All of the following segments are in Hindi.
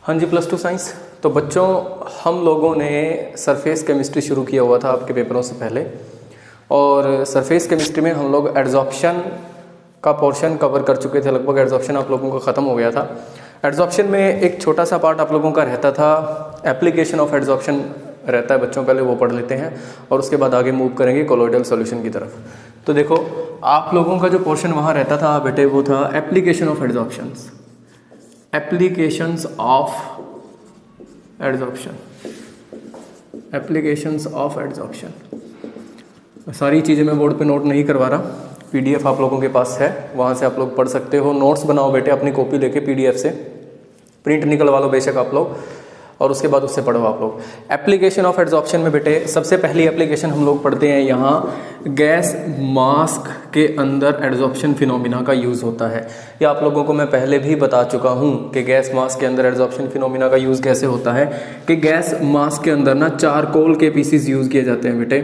हाँ जी, +2 साइंस। तो बच्चों, हम लोगों ने सरफेस केमिस्ट्री शुरू किया हुआ था आपके पेपरों से पहले, और सरफेस केमिस्ट्री में हम लोग एड्जॉर्प्शन का पोर्शन कवर कर चुके थे। लगभग एड्जॉर्प्शन आप लोगों का ख़त्म हो गया था। एड्जॉर्प्शन में एक छोटा सा पार्ट आप लोगों का रहता था, एप्लीकेशन ऑफ एड्जॉर्प्शन रहता है बच्चों, पहले वो पढ़ लेते हैं और उसके बाद आगे मूव करेंगे कोलोइडल सॉल्यूशन की तरफ। तो देखो, आप लोगों का जो पोर्शन वहाँ रहता था बेटे, वो था application of adsorptions, applications of adsorption, applications of adsorption. सारी चीज़ें मैं बोर्ड पे नोट नहीं करवा रहा, पीडीएफ आप लोगों के पास है, वहाँ से आप लोग पढ़ सकते हो। नोट्स बनाओ बेटे अपनी कॉपी लेके, पीडीएफ से प्रिंट निकलवा लो बेशक आप लोग, और उसके बाद उससे पढ़ो आप लोग। एप्लीकेशन ऑफ एड्जॉर्प्शन में बेटे सबसे पहली एप्लीकेशन हम लोग पढ़ते हैं यहाँ, गैस मास्क के अंदर एड्जॉर्प्शन फिनोमिना का यूज़ होता है। ये आप लोगों को मैं पहले भी बता चुका हूँ कि गैस मास्क के अंदर एड्जॉर्प्शन फिनोमिना का यूज़ कैसे होता है। कि गैस मास्क के अंदर ना चारकोल के पीसीज यूज़ किए जाते हैं बेटे,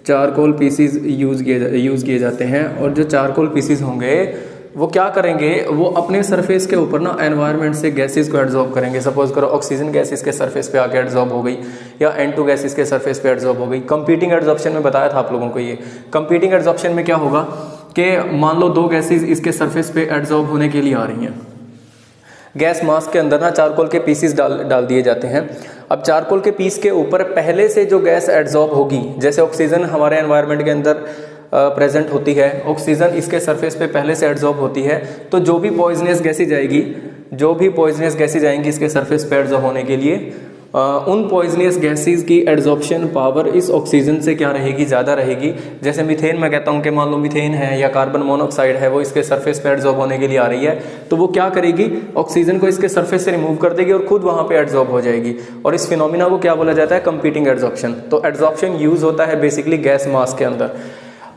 चारकोल पीसीज यूज़ किए जाते हैं। और जो चारकोल पीसीज होंगे वो क्या करेंगे, वो अपने सरफेस के ऊपर ना एनवायरनमेंट से गैसेस को एड्जॉर्ब करेंगे। सपोज करो ऑक्सीजन गैस इसके सरफेस पे आके एड्जॉर्ब हो गई, या N2 गैस इसके सरफेस पे एड्जॉर्ब हो गई। कंपीटिंग एड्जॉर्प्शन में बताया था आप लोगों को। ये कंपीटिंग एड्जॉर्प्शन में क्या होगा कि मान लो दो गैसेस इसके सरफेस पे एड्जॉर्ब होने के लिए आ रही हैं। गैस मास्क के अंदर ना चारकोल के पीसीस डाल दिए जाते हैं। अब चारकोल के पीस के ऊपर पहले से जो गैस एड्जॉर्ब होगी, जैसे ऑक्सीजन हमारे एनवायरनमेंट के अंदर प्रेजेंट होती है, ऑक्सीजन इसके सरफेस पे पहले से एड्जॉर्ब होती है, तो जो भी पॉइजनस गैसेज जाएगी, जो भी पॉइजनस गैसेज आएंगी इसके सरफेस पे एड्जॉर्ब होने के लिए, उन पॉइजनस गैसेज की एड्जॉर्प्शन पावर इस ऑक्सीजन से क्या रहेगी, ज़्यादा रहेगी। जैसे मीथेन मैं कहता हूँ कि मान लो मीथेन है या कार्बन मोनोऑक्साइड है, वो इसके सरफेस पे एड्जॉर्ब होने के लिए आ रही है, तो वो क्या करेगी, ऑक्सीजन को इसके सरफेस से रिमूव कर देगी और खुद वहाँ पे एड्जॉर्ब हो जाएगी। और इस फिनोमिना को क्या बोला जाता है, कंपीटिंग एड्जॉर्प्शन। तो एड्जॉर्प्शन यूज होता है बेसिकली गैस मास्क के अंदर।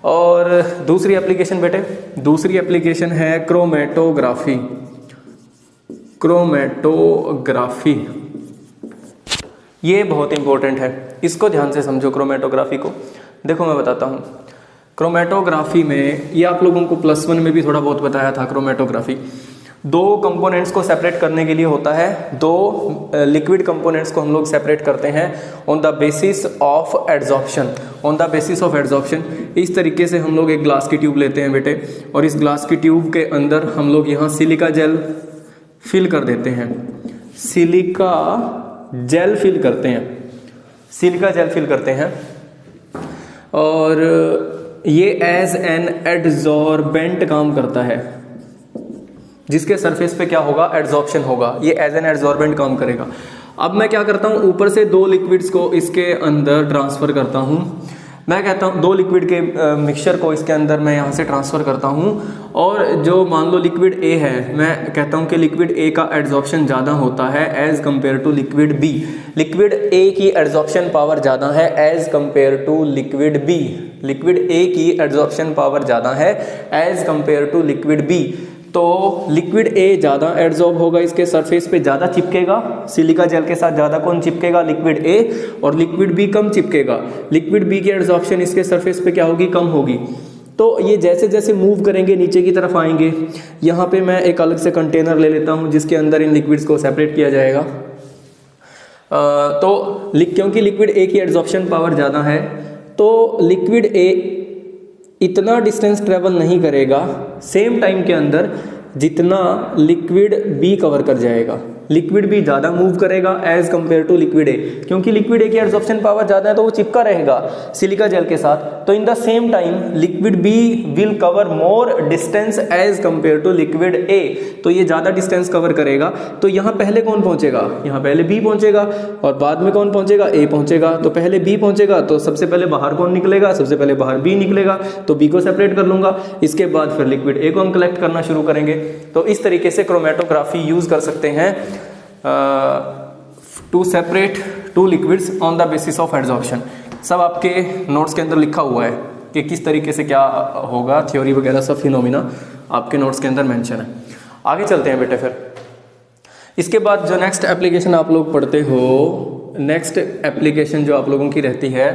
और दूसरी एप्लीकेशन बेटे, दूसरी एप्लीकेशन है क्रोमेटोग्राफी। क्रोमेटोग्राफी ये बहुत इंपॉर्टेंट है, इसको ध्यान से समझो। क्रोमेटोग्राफी को देखो, मैं बताता हूँ। क्रोमेटोग्राफी में ये आप लोगों को +1 में भी थोड़ा बहुत बताया था। क्रोमेटोग्राफी दो कंपोनेंट्स को सेपरेट करने के लिए होता है। दो लिक्विड कंपोनेंट्स को हम लोग सेपरेट करते हैं on the basis of adsorption, on the basis of adsorption. इस तरीके से हम लोग एक ग्लास की ट्यूब लेते हैं बेटे, और इस ग्लास की ट्यूब के अंदर हम लोग यहाँ सिलिका जेल फिल कर देते हैं, सिलिका जेल फिल करते हैं, सिलिका जेल फिल करते हैं। और ये एज एन एड्जॉर्बेंट काम करता है, जिसके सरफेस पे क्या होगा, एड्जॉर्प्शन होगा। ये एज एन एड्जॉर्बेंट काम करेगा। अब मैं क्या करता हूँ, ऊपर से दो लिक्विड्स को इसके अंदर ट्रांसफर करता हूँ। मैं कहता हूँ दो लिक्विड के मिक्सचर को इसके अंदर मैं यहाँ से ट्रांसफर करता हूँ, और जो मान लो लिक्विड ए है, मैं कहता हूँ कि लिक्विड ए का एड्जॉर्प्शन ज़्यादा होता है as compare to liquid B. Liquid A की एड्जॉर्प्शन पावर ज़्यादा है as compare to liquid B. Liquid A की एड्जॉर्प्शन पावर ज़्यादा है as compare to liquid B. तो लिक्विड ए ज़्यादा एड्जॉर्ब होगा, इसके सरफेस पे ज़्यादा चिपकेगा, सिलिका जेल के साथ ज़्यादा कौन चिपकेगा, लिक्विड ए। और लिक्विड बी कम चिपकेगा, लिक्विड बी की एड्जॉर्प्शन इसके सरफेस पे क्या होगी, कम होगी। तो ये जैसे जैसे मूव करेंगे नीचे की तरफ आएंगे। यहाँ पे मैं एक अलग से कंटेनर ले लेता हूँ जिसके अंदर इन लिक्विड्स को सेपरेट किया जाएगा। क्योंकि लिक्विड ए की एड्जॉर्प्शन पावर ज़्यादा है, तो लिक्विड ए इतना डिस्टेंस ट्रेवल नहीं करेगा सेम टाइम के अंदर जितना लिक्विड बी कवर कर जाएगा। लिक्विड बी ज़्यादा मूव करेगा as compare to liquid A, क्योंकि लिक्विड ए की एड्जॉर्प्शन पावर ज़्यादा है तो वो चिपका रहेगा सिलिका जेल के साथ। तो in the same time liquid B will cover more distance as compare to liquid A. तो ये ज़्यादा डिस्टेंस कवर करेगा। तो यहाँ पहले कौन पहुँचेगा, यहाँ पहले बी पहुँचेगा, और बाद में कौन पहुँचेगा, ए पहुँचेगा। तो पहले बी पहुँचेगा तो सबसे पहले बाहर कौन निकलेगा, सबसे पहले बाहर बी निकलेगा, तो बी को सेपरेट कर लूँगा। इसके बाद फिर लिक्विड ए को हम कलेक्ट करना शुरू करेंगे। तो इस तरीके से क्रोमेटोग्राफी यूज़ कर सकते हैं to separate two liquids on the basis of adsorption. सब आपके नोट्स के अंदर लिखा हुआ है कि किस तरीके से क्या होगा, थ्योरी वगैरह सब फिनोमिना आपके नोट्स के अंदर मेंशन है। आगे चलते हैं बेटे। फिर इसके बाद जो नेक्स्ट एप्लीकेशन आप लोग पढ़ते हो, नेक्स्ट एप्लीकेशन जो आप लोगों की रहती है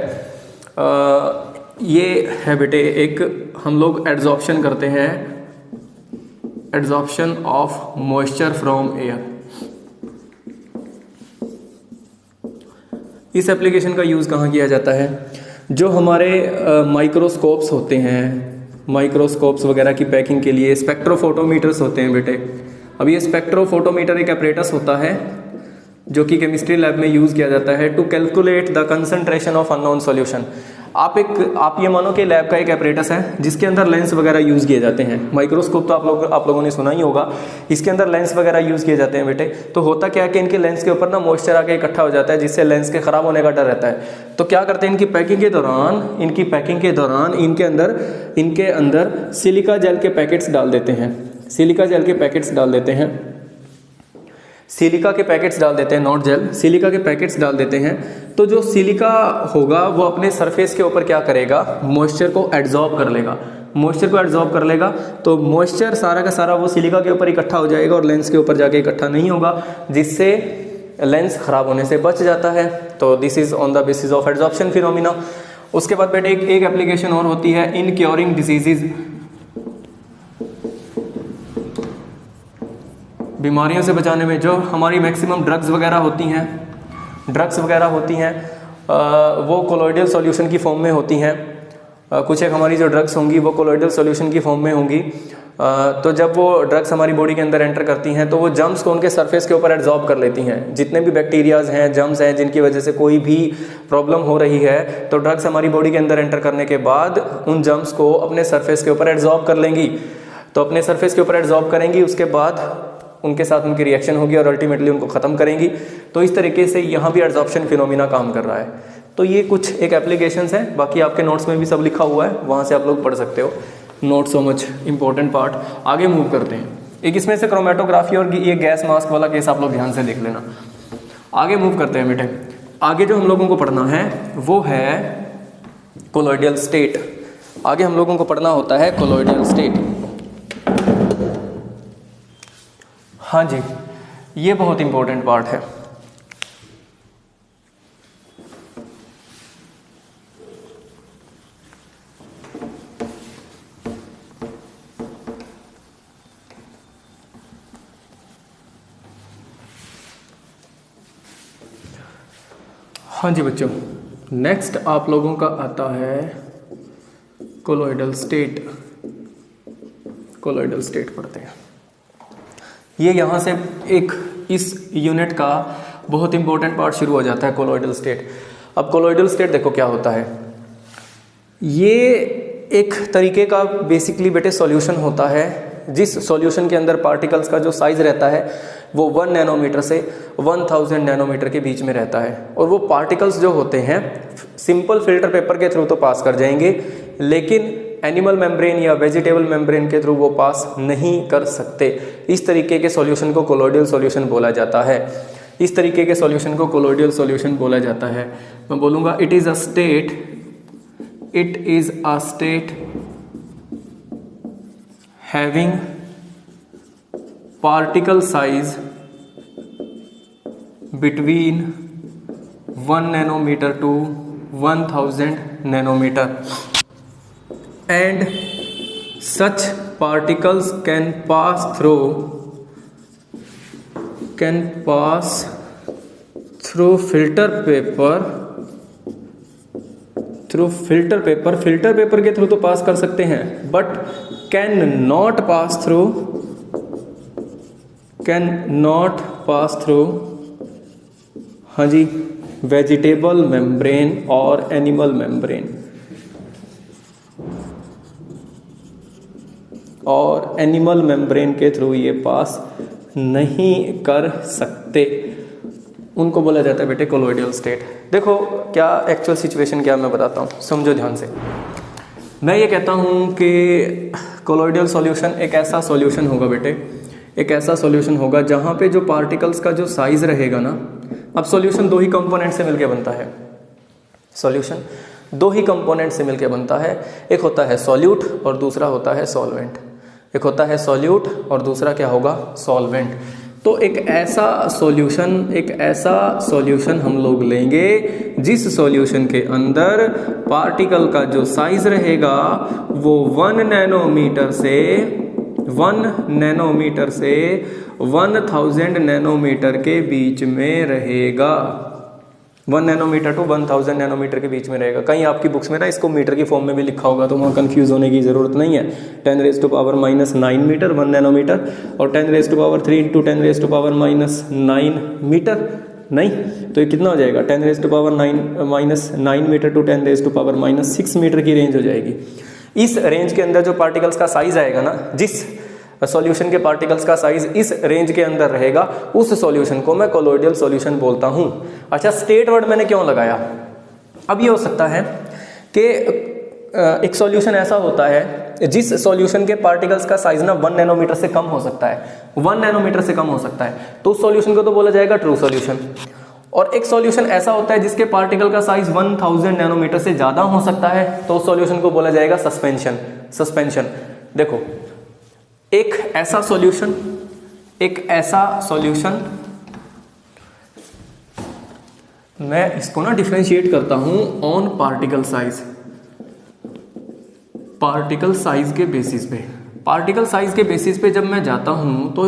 ये है बेटे, एक हम लोग एड्जॉर्प्शन करते हैं, adsorption of moisture from air. इस एप्लीकेशन का यूज़ कहाँ किया जाता है? जो हमारे माइक्रोस्कोप्स होते हैं, माइक्रोस्कोप्स वगैरह की पैकिंग के लिए स्पेक्ट्रोफोटोमीटर्स होते हैं बेटे। अब ये स्पेक्ट्रोफोटोमीटर एक अपरेटस होता है जो कि केमिस्ट्री लैब में यूज़ किया जाता है to calculate the concentration of unknown solution. आप ये मानो कि लैब का एक अपरेटस है जिसके अंदर लेंस वगैरह यूज़ किए जाते हैं। माइक्रोस्कोप तो आप लोगों ने सुना ही होगा, इसके अंदर लेंस वगैरह यूज़ किए जाते हैं बेटे। तो होता क्या है कि इनके लेंस के ऊपर ना मॉइस्चर आके इकट्ठा हो जाता है, जिससे लेंस के ख़राब होने का डर रहता है। तो क्या करते हैं, इनकी पैकिंग के दौरान इनके अंदर सिलिका जेल के पैकेट्स डाल देते हैं। सिलिका के पैकेट्स डाल देते हैं, नॉट जेल, सिलिका के पैकेट्स डाल देते हैं। तो जो सिलिका होगा वो अपने सरफेस के ऊपर क्या करेगा, मॉइस्चर को एब्जॉर्ब कर लेगा। तो मॉइस्चर सारा का सारा वो सिलिका के ऊपर इकट्ठा हो जाएगा और लेंस के ऊपर जाके इकट्ठा नहीं होगा, जिससे लेंस खराब होने से बच जाता है। तो this is on the basis of absorption phenomena. उसके बाद बेटे एक एप्लीकेशन और होती है इन क्योरिंग डिजीजेज, बीमारियों से बचाने में। जो हमारी मैक्सिमम ड्रग्स वगैरह होती हैं वो कोलोइडल सॉल्यूशन की फॉर्म में होती हैं। कुछ एक हमारी जो ड्रग्स होंगी वो कोलोइडल सॉल्यूशन की फॉर्म में होंगी। तो जब वो ड्रग्स हमारी बॉडी के अंदर एंटर करती हैं तो वो जर्म्स को उनके सरफेस के ऊपर एब्जॉर्ब कर लेती हैं। जितने भी बैक्टीरियाज हैं, जर्म्स हैं, जिनकी वजह से कोई भी प्रॉब्लम हो रही है, तो ड्रग्स हमारी बॉडी के अंदर एंटर करने के बाद उन जर्म्स को अपने सरफेस के ऊपर एब्जॉर्ब कर लेंगी। तो अपने सरफेस के ऊपर एब्जॉर्ब करेंगी, उसके बाद उनके साथ उनकी रिएक्शन होगी और अल्टीमेटली उनको ख़त्म करेंगी। तो इस तरीके से यहाँ भी एब्जॉर्प्शन फिनोमिना काम कर रहा है। तो ये कुछ एक एप्लीकेशंस हैं, बाकी आपके नोट्स में भी सब लिखा हुआ है, वहाँ से आप लोग पढ़ सकते हो। Not so much important part. आगे मूव करते हैं। एक इसमें से क्रोमेटोग्राफी और ये गैस मास्क वाला केस आप लोग ध्यान से देख लेना। आगे मूव करते हैं बेटे। आगे जो हम लोगों को पढ़ना है वो है कोलोइडल स्टेट। आगे हम लोगों को पढ़ना होता है कोलोइडल स्टेट। हाँ जी, ये बहुत इंपॉर्टेंट पार्ट है। हाँ जी बच्चों, नेक्स्ट आप लोगों का आता है कोलोइडल स्टेट। कोलोइडल स्टेट पढ़ते हैं। ये यहाँ से एक इस यूनिट का बहुत इंपॉर्टेंट पार्ट शुरू हो जाता है, कोलोइडल स्टेट। अब कोलोइडल स्टेट देखो क्या होता है। ये एक तरीके का बेसिकली बेटे सॉल्यूशन होता है, जिस सॉल्यूशन के अंदर पार्टिकल्स का जो साइज रहता है वो 1 नैनोमीटर से 1000 नैनोमीटर के बीच में रहता है। और वो पार्टिकल्स जो होते हैं सिंपल फिल्टर पेपर के थ्रू तो पास कर जाएंगे, लेकिन एनिमल मेम्ब्रेन या वेजिटेबल मेम्ब्रेन के थ्रू वो पास नहीं कर सकते। इस तरीके के सॉल्यूशन को कोलोइडल सॉल्यूशन बोला जाता है। मैं बोलूँगा it is a state having particle size between 1 nanometre to 1000 nanometre, and such particles can pass through filter paper के थ्रू तो पास कर सकते हैं, but cannot pass through हाँ जी वेजिटेबल मेम्ब्रेन और एनिमल मेम्ब्रेन, और एनिमल मेम्ब्रेन के थ्रू ये पास नहीं कर सकते। उनको बोला जाता है बेटे कोलोइडल स्टेट। देखो क्या एक्चुअल सिचुएशन क्या मैं बताता हूँ, समझो ध्यान से। मैं ये कहता हूँ कि कोलोइडल सॉल्यूशन एक ऐसा सॉल्यूशन होगा बेटे, एक ऐसा सॉल्यूशन होगा जहाँ पे जो पार्टिकल्स का जो साइज रहेगा ना। अब सॉल्यूशन दो ही कंपोनेंट से मिलकर बनता है। सॉल्यूशन दो ही कंपोनेंट से मिलकर बनता है, एक होता है सॉल्यूट और दूसरा होता है सॉल्वेंट। एक होता है सॉल्यूट और दूसरा क्या होगा, सॉल्वेंट। तो एक ऐसा सॉल्यूशन हम लोग लेंगे जिस सॉल्यूशन के अंदर पार्टिकल का जो साइज रहेगा वो 1 नैनोमीटर से 1000 नैनोमीटर के बीच में रहेगा। 1 नैनोमीटर टू 1000 नैनोमीटर के बीच में रहेगा। कहीं आपकी बुक्स में ना इसको मीटर की फॉर्म में भी लिखा होगा, तो वहाँ कंफ्यूज होने की ज़रूरत नहीं है। 10⁻⁻9 मीटर 1 नैनोमीटर, और 10⁻³ इंटू 10⁻⁻9 मीटर, नहीं तो ये कितना हो जाएगा, 10⁻⁻9 मीटर टू 10⁻⁻6 मीटर की रेंज हो जाएगी। इस रेंज के अंदर जो पार्टिकल्स का साइज आएगा ना, जिस सॉल्यूशन के पार्टिकल्स का साइज इस रेंज के अंदर रहेगा, उस सॉल्यूशन को मैं कोलोइडल सॉल्यूशन बोलता हूं। अच्छा, स्टेट वर्ड मैंने क्यों लगाया? अब ये हो सकता है कि एक सॉल्यूशन ऐसा होता है जिस सॉल्यूशन के पार्टिकल्स का साइज ना 1 नैनोमीटर से कम हो सकता है, 1 नैनोमीटर से कम हो सकता है, तो उस सॉल्यूशन को तो बोला जाएगा ट्रू सॉल्यूशन। और एक सॉल्यूशन ऐसा होता है जिसके पार्टिकल का साइज 1000 नैनोमीटर से ज्यादा हो सकता है, तो उस सॉल्यूशन को बोला जाएगा सस्पेंशन। देखो, एक ऐसा सॉल्यूशन मैं इसको ना डिफरेंशिएट करता हूं ऑन पार्टिकल साइज के बेसिस पे जब मैं जाता हूं तो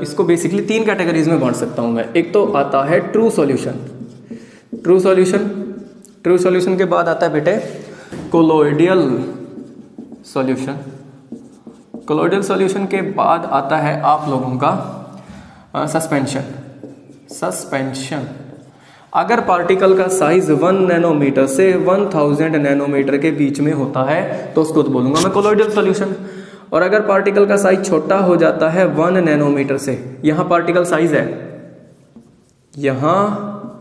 इसको बेसिकली 3 कैटेगरीज में बांट सकता हूं मैं। एक तो आता है ट्रू सॉल्यूशन के बाद आता है बेटे कोलोइडल सॉल्यूशन के बाद आता है आप लोगों का सस्पेंशन। अगर पार्टिकल का साइज 1 नैनोमीटर से 1000 नैनोमीटर के बीच में होता है तो उसको तो बोलूंगा मैं कोलोइडल सॉल्यूशन। और अगर पार्टिकल का साइज छोटा हो जाता है 1 नैनोमीटर से, यहां पार्टिकल साइज है, यहां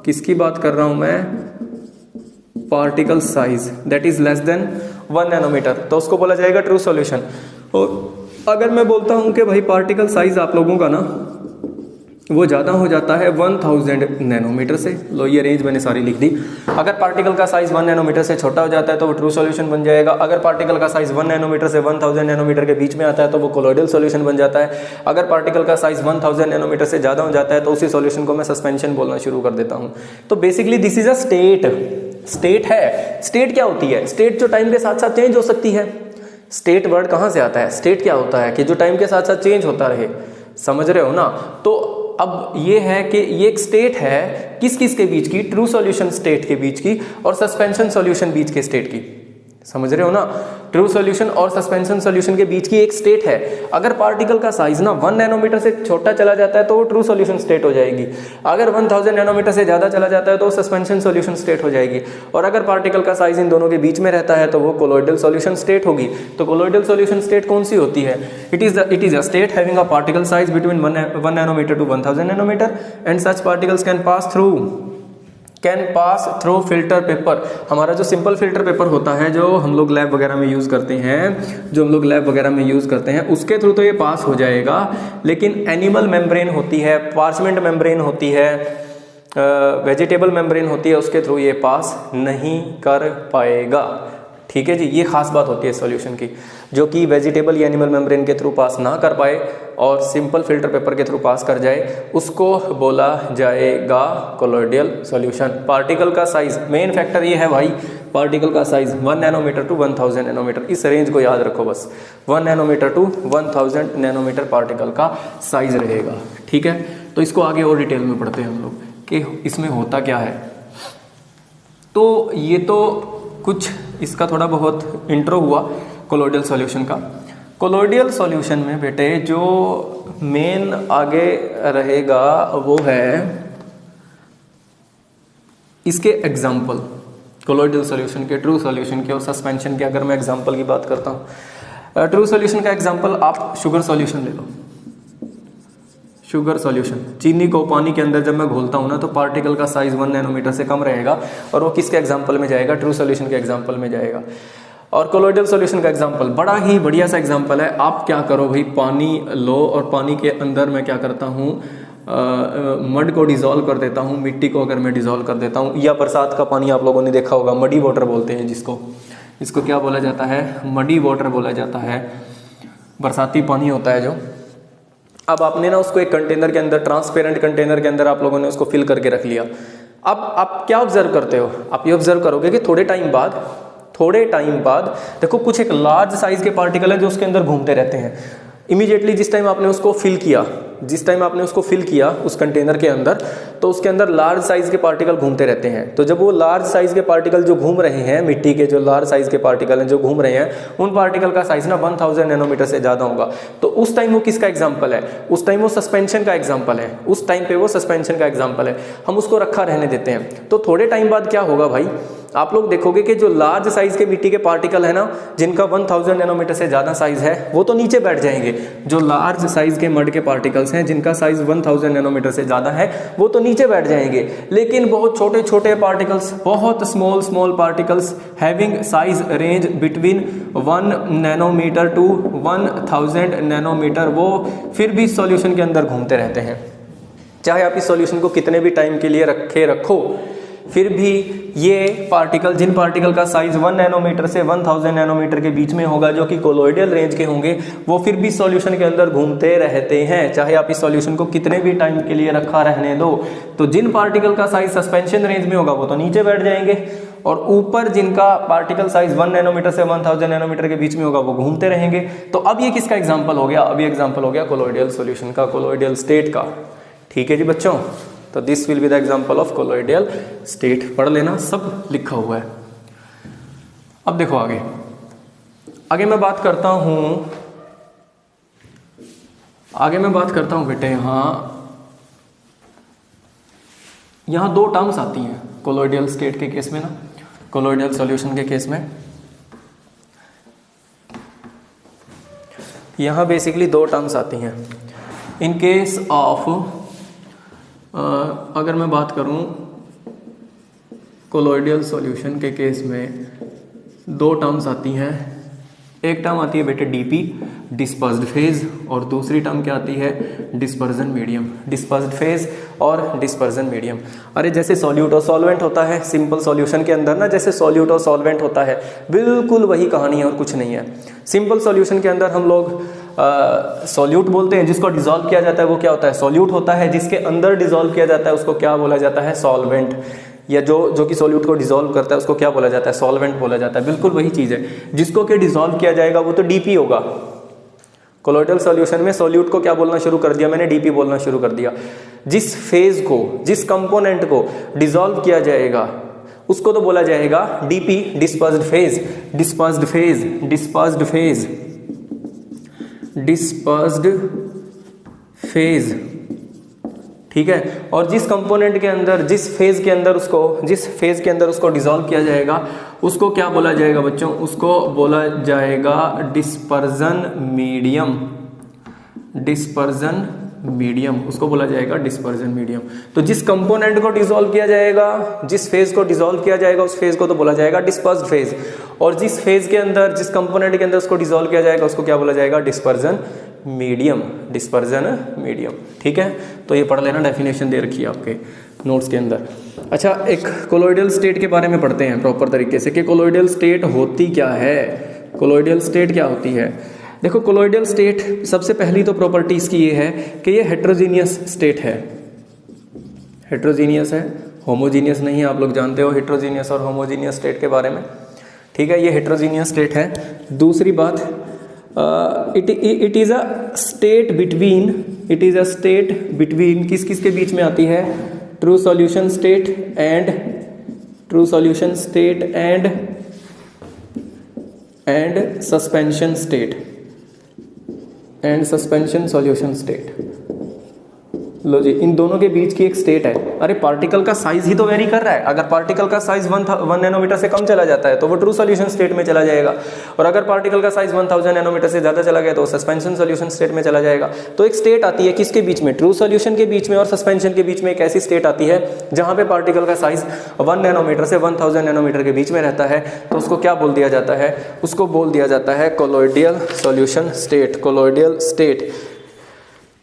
किसकी बात कर रहा हूं मैं, particle size that is less than 1 nanometre, तो उसको बोला जाएगा ट्रू सॉल्यूशन। और अगर मैं बोलता हूं कि भाई पार्टिकल साइज आप लोगों का ना वो ज़्यादा हो जाता है 1000 नैनोमीटर से, लो ये रेंज मैंने सारी लिख दी। अगर पार्टिकल का साइज 1 नैनोमीटर से छोटा हो जाता है तो वो ट्रू सॉल्यूशन बन जाएगा। अगर पार्टिकल का साइज 1 नैनोमीटर से 1000 नैनोमीटर के बीच में आता है तो वो कोलोइडल सॉल्यूशन बन जाता है। अगर पार्टिकल का साइज 1000 नैनोमीटर से ज़्यादा हो जाता है तो उसी सॉल्यूशन को मैं सस्पेंशन बोलना शुरू कर देता हूँ। तो basically this is a state है। स्टेट क्या होती है? स्टेट जो टाइम के साथ साथ चेंज हो सकती है। स्टेट वर्ड कहाँ से आता है? स्टेट क्या होता है कि जो टाइम के साथ साथ चेंज होता रहे, समझ रहे हो ना। तो अब ये है कि ये एक स्टेट है किस के बीच की, ट्रू सॉल्यूशन स्टेट के बीच की और सस्पेंशन सॉल्यूशन बीच के स्टेट की, समझ रहे हो ना। ट्रू सॉल्यूशन और सस्पेंशन सॉल्यूशन के बीच की एक स्टेट है। अगर पार्टिकल का साइज ना 1 नैनोमीटर से छोटा चला जाता है तो वो ट्रू सॉल्यूशन स्टेट हो जाएगी। अगर 1000 नैनोमीटर से ज़्यादा चला जाता है तो सस्पेंशन सॉल्यूशन स्टेट हो जाएगी। और अगर पार्टिकल का साइज इन दोनों के बीच में रहता है तो वो कोलोइडल सॉल्यूशन स्टेट होगी। तो कोलोइडल सॉल्यूशन स्टेट कौन सी होती है? It is a state having a particle size between 1 nanometre to 1000 nanometre and such particles can pass through filter paper. हमारा जो सिंपल फिल्टर पेपर होता है जो हम लोग लैब वगैरह में यूज़ करते हैं, उसके थ्रू तो ये पास हो जाएगा। लेकिन एनिमल मेम्ब्रेन होती है, पार्चमेंट मेम्ब्रेन होती है, वेजिटेबल मेम्ब्रेन होती है, उसके थ्रू ये पास नहीं कर पाएगा। ठीक है जी, ये खास बात होती है सॉल्यूशन की, जो कि वेजिटेबल या एनिमल मेम्ब्रेन के थ्रू पास ना कर पाए और सिंपल फिल्टर पेपर के थ्रू पास कर जाए, उसको बोला जाएगा कोलोइडल सॉल्यूशन। पार्टिकल का साइज, मेन फैक्टर ये है भाई, पार्टिकल का साइज 1 नैनोमीटर टू 1000 नैनोमीटर, इस रेंज को याद रखो बस। 1 नैनोमीटर टू 1000 नैनोमीटर पार्टिकल का साइज रहेगा। ठीक है, तो इसको आगे और डिटेल में पढ़ते हैं हम लोग कि इसमें होता क्या है। तो ये तो कुछ इसका थोड़ा बहुत इंट्रो हुआ कोलोइडल सॉल्यूशन का। कोलोइडल सॉल्यूशन में बेटे जो मेन आगे रहेगा वो है इसके एग्जाम्पल, कोलोइडल सॉल्यूशन के, ट्रू सॉल्यूशन के और सस्पेंशन के। अगर मैं एग्जाम्पल की बात करता हूँ, ट्रू सॉल्यूशन का एग्जाम्पल आप शुगर सॉल्यूशन ले लो। शुगर सॉल्यूशन, चीनी को पानी के अंदर जब मैं घोलता हूँ ना तो पार्टिकल का साइज 1 नैनोमीटर से कम रहेगा और वो किसके एग्जाम्पल में जाएगा? ट्रू सॉल्यूशन के एग्जाम्पल में जाएगा। और कोलोइडल सॉल्यूशन का एग्जाम्पल बड़ा ही बढ़िया सा एग्जाम्पल है। आप क्या करो भाई, पानी लो और पानी के अंदर मैं क्या करता हूँ, मड को डिज़ोल्व कर देता हूँ, मिट्टी को अगर मैं डिज़ोल्व कर देता हूँ, या बरसात का पानी आप लोगों ने देखा होगा, मडी वाटर बोलते हैं जिसको, इसको क्या बोला जाता है? मडी वाटर बोला जाता है। बरसाती पानी होता है जो। अब आपने ना उसको एक कंटेनर के अंदर, ट्रांसपेरेंट कंटेनर के अंदर आप लोगों ने उसको फिल करके रख लिया। अब आप क्या ऑब्जर्व करते हो? आप ये ऑब्जर्व करोगे कि थोड़े टाइम बाद देखो कुछ एक लार्ज साइज के पार्टिकल है जो उसके अंदर घूमते रहते हैं। इमीडिएटली जिस टाइम आपने उसको फिल किया, जिस टाइम आपने उसको फिल किया उस कंटेनर के अंदर, तो उसके अंदर लार्ज साइज के पार्टिकल घूमते रहते हैं। तो जब वो लार्ज साइज के पार्टिकल जो घूम रहे हैं, मिट्टी के जो लार्ज साइज के पार्टिकल हैं जो घूम रहे हैं, उन पार्टिकल का साइज ना 1000 नैनोमीटर से ज़्यादा होगा। तो उस टाइम वो किसका एग्जाम्पल है? उस टाइम वो सस्पेंशन का एग्जाम्पल है। उस टाइम पे वो सस्पेंशन का एग्जाम्पल है। हम उसको रखा रहने देते हैं। तो थोड़े टाइम बाद क्या होगा भाई, आप लोग देखोगे कि जो लार्ज साइज के मिट्टी के पार्टिकल है ना, जिनका 1000 नैनोमीटर से ज़्यादा साइज है, वो तो नीचे बैठ जाएंगे। जो लार्ज साइज के मड के पार्टिकल्स हैं जिनका साइज 1000 नैनोमीटर से ज़्यादा है, वो तो नीचे बैठ जाएंगे। लेकिन बहुत छोटे छोटे पार्टिकल्स, बहुत small particles having size range between 1 nanometre to 1000 nanometre, वो फिर भी सॉल्यूशन के अंदर घूमते रहते हैं। चाहे आप इस सॉल्यूशन को कितने भी टाइम के लिए रखो, फिर भी ये पार्टिकल, जिन पार्टिकल का साइज 1 नैनोमीटर से 1000 नैनोमीटर के बीच में होगा, जो कि कोलोइडल रेंज के होंगे, वो फिर भी सॉल्यूशन के अंदर घूमते रहते हैं। चाहे आप इस सॉल्यूशन को कितने भी टाइम के लिए रखा रहने दो। तो जिन पार्टिकल का साइज सस्पेंशन रेंज में होगा वो तो नीचे बैठ जाएंगे, और ऊपर जिनका पार्टिकल साइज 1 नैनोमीटर से 1000 नैनोमीटर के बीच में होगा वो घूमते रहेंगे। तो अब ये किसका एग्जाम्पल हो गया? अब ये एग्जाम्पल हो गया कोलोइडल सॉल्यूशन का, कोलोइडल स्टेट का। ठीक है जी बच्चों, तो this will be the example of colloidal state. पढ़ लेना, सब लिखा हुआ है। अब देखो आगे मैं बात करता हूं बेटे, यहाँ 2 टर्म्स आती हैं कोलोइडल स्टेट के केस में ना, कोलोइडल सॉल्यूशन के केस में यहाँ बेसिकली 2 टर्म्स आती हैं। इन केस ऑफ अगर मैं बात करूं कोलोइडल सॉल्यूशन के केस में 2 टर्म्स आती हैं। एक टर्म आती है बेटे डीपी, डिस्पर्स्ड फेज, और दूसरी टर्म क्या आती है? Dispersion medium. डिस्पर्स्ड फेज और डिस्पर्जन मीडियम। अरे जैसे सॉल्यूट और सॉल्वेंट होता है सिंपल सॉल्यूशन के अंदर ना, जैसे सॉल्यूट और सॉल्वेंट होता है, बिल्कुल वही कहानी है और कुछ नहीं है। सिंपल सॉल्यूशन के अंदर हम लोग सॉल्यूट बोलते हैं, जिसको डिसॉल्व किया जाता है वो क्या होता है? सॉल्यूट होता है। जिसके अंदर डिसॉल्व किया जाता है उसको क्या बोला जाता है? सॉल्वेंट। या जो कि सॉल्यूट को डिसॉल्व करता है उसको क्या बोला जाता है? सॉल्वेंट बोला जाता है। बिल्कुल वही चीज़ है। जिसको कि डिसॉल्व किया जाएगा वो तो डीपी होगा। कोलोइडल सॉल्यूशन में सॉल्यूट को क्या बोलना शुरू कर दिया मैंने? डीपी बोलना शुरू कर दिया। जिस फेज को, जिस कंपोनेंट को डिसॉल्व किया जाएगा उसको तो बोला जाएगा DP, dispersed phase. Dispersed phase, dispersed phase, dispersed phase. ठीक है। और जिस कंपोनेंट के अंदर, जिस फेज के अंदर उसको डिसॉल्व किया जाएगा उसको क्या बोला जाएगा बच्चों? उसको बोला जाएगा डिस्पर्जन मीडियम। डिस्पर्जन मीडियम, उसको बोला जाएगा डिस्पर्जन मीडियम। तो जिस कंपोनेंट को डिसॉल्व किया जाएगा, जिस फेज को डिसॉल्व किया जाएगा उस फेज को तो बोला जाएगा डिस्पर्स्ड फेज, और जिस फेज के अंदर, जिस कंपोनेंट के अंदर उसको डिसॉल्व किया जाएगा उसको क्या बोला जाएगा? Dispersion medium. Dispersion medium. ठीक है, तो ये पढ़ लेना, डेफिनेशन दे रखी है आपके नोट्स के अंदर। अच्छा, एक कोलोइडल स्टेट के बारे में पढ़ते हैं प्रॉपर तरीके से कि कोलोइडल स्टेट होती क्या है। कोलोइडल स्टेट क्या होती है? देखो, कोलोइडल स्टेट सबसे पहली तो प्रॉपर्टी इसकी ये है कि ये हेट्रोजीनियस स्टेट है। हेट्रोजीनियस है, होमोजीनियस नहीं है। आप लोग जानते हो हेट्रोजीनियस और होमोजीनियस स्टेट के बारे में। ठीक है, ये हेट्रोजीनियस स्टेट है। दूसरी बात, it is a state between किस किस के बीच में आती है? True solution state and suspension state and suspension solution state. लो जी, इन दोनों के बीच की एक स्टेट है। अरे पार्टिकल का साइज ही तो वेरी कर रहा है। अगर पार्टिकल का साइज 1 नैनोमीटर से कम चला जाता है तो वो ट्रू सॉल्यूशन स्टेट में चला जाएगा, और अगर पार्टिकल का साइज 1000 नैनोमीटर से ज़्यादा चला गया तो सस्पेंशन सॉल्यूशन स्टेट में चला जाएगा। तो एक स्टेट आती है किसके बीच में? ट्रू सॉल्यूशन के बीच में और सस्पेंशन के बीच में एक ऐसी स्टेट आती है जहाँ पे पार्टिकल का साइज 1 नैनोमीटर से 1000 नैनोमीटर के बीच में रहता है। तो उसको क्या बोल दिया जाता है? उसको बोल दिया जाता है colloidal solution state, colloidal state.